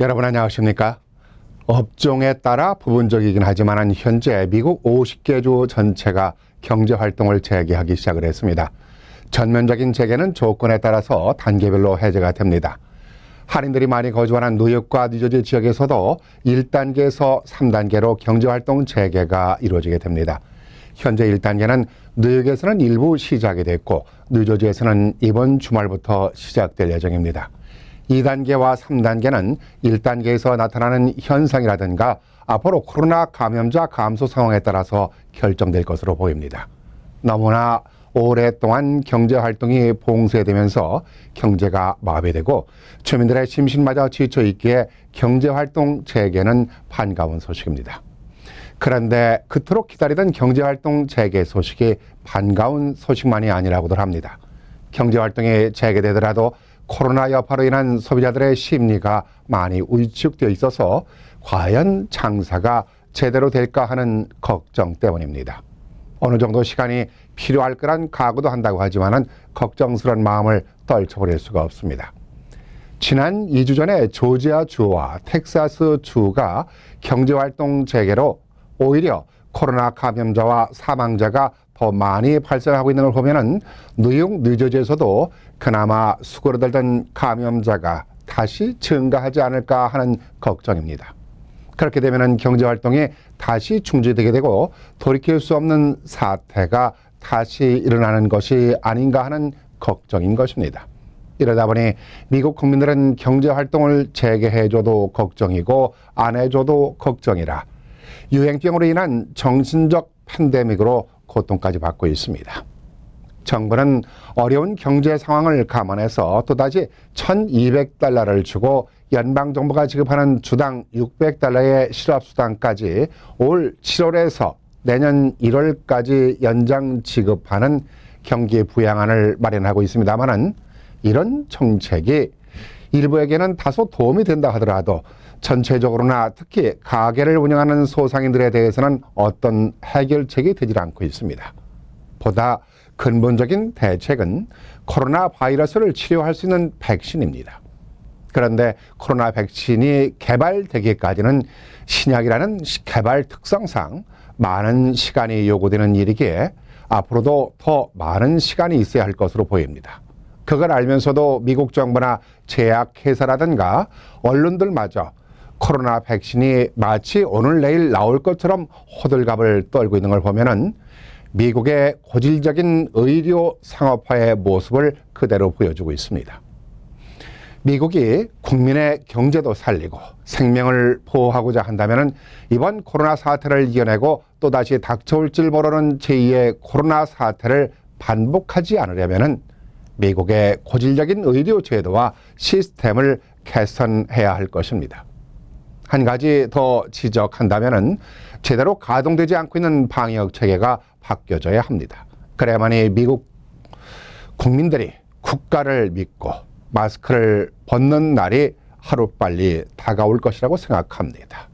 여러분 안녕하십니까? 업종에 따라 부분적이긴 하지만 현재 미국 50개 주 전체가 경제활동을 재개하기 시작을 했습니다. 전면적인 재개는 조건에 따라서 단계별로 해제가 됩니다. 한인들이 많이 거주하는 뉴욕과 뉴저지 지역에서도 1단계에서 3단계로 경제활동 재개가 이루어지게 됩니다. 현재 1단계는 뉴욕에서는 일부 시작이 됐고 뉴저지에서는 이번 주말부터 시작될 예정입니다. 2단계와 3단계는 1단계에서 나타나는 현상이라든가 앞으로 코로나 감염자 감소 상황에 따라서 결정될 것으로 보입니다. 너무나 오랫동안 경제활동이 봉쇄되면서 경제가 마비되고 주민들의 심신마저 지쳐있기에 경제활동 재개는 반가운 소식입니다. 그런데 그토록 기다리던 경제활동 재개 소식이 반가운 소식만이 아니라고들 합니다. 경제활동이 재개되더라도 코로나 여파로 인한 소비자들의 심리가 많이 위축되어 있어서 과연 장사가 제대로 될까 하는 걱정 때문입니다. 어느 정도 시간이 필요할 거란 각오도 한다고 하지만 걱정스러운 마음을 떨쳐버릴 수가 없습니다. 지난 2주 전에 조지아 주와 텍사스 주가 경제활동 재개로 오히려 코로나 감염자와 사망자가 더 많이 발생하고 있는 걸 보면은 뉴욕, 뉴저지에서도 그나마 수그러들던 감염자가 다시 증가하지 않을까 하는 걱정입니다. 그렇게 되면은 경제활동이 다시 중지되게 되고 돌이킬 수 없는 사태가 다시 일어나는 것이 아닌가 하는 걱정인 것입니다. 이러다 보니 미국 국민들은 경제활동을 재개해줘도 걱정이고 안 해줘도 걱정이라 유행병으로 인한 정신적 팬데믹으로 고통까지 받고 있습니다. 정부는 어려운 경제 상황을 감안해서 또다시 $1,200를 주고 연방정부가 지급하는 주당 $600의 실업수당까지 올 7월에서 내년 1월까지 연장 지급하는 경기 부양안을 마련하고 있습니다만 이런 정책이 일부에게는 다소 도움이 된다 하더라도 전체적으로나 특히 가게를 운영하는 소상인들에 대해서는 어떤 해결책이 되질 않고 있습니다. 보다 근본적인 대책은 코로나 바이러스를 치료할 수 있는 백신입니다. 그런데 코로나 백신이 개발되기까지는 신약이라는 개발 특성상 많은 시간이 요구되는 일이기에 앞으로도 더 많은 시간이 있어야 할 것으로 보입니다. 그걸 알면서도 미국 정부나 제약회사라든가 언론들마저 코로나 백신이 마치 오늘 내일 나올 것처럼 호들갑을 떨고 있는 걸 보면은 미국의 고질적인 의료 상업화의 모습을 그대로 보여주고 있습니다. 미국이 국민의 경제도 살리고 생명을 보호하고자 한다면은 이번 코로나 사태를 이겨내고 또다시 닥쳐올 줄 모르는 제2의 코로나 사태를 반복하지 않으려면은 미국의 고질적인 의료 제도와 시스템을 개선해야 할 것입니다. 한 가지 더 지적한다면은 제대로 가동되지 않고 있는 방역 체계가 바뀌어져야 합니다. 그래야만이 미국 국민들이 국가를 믿고 마스크를 벗는 날이 하루빨리 다가올 것이라고 생각합니다.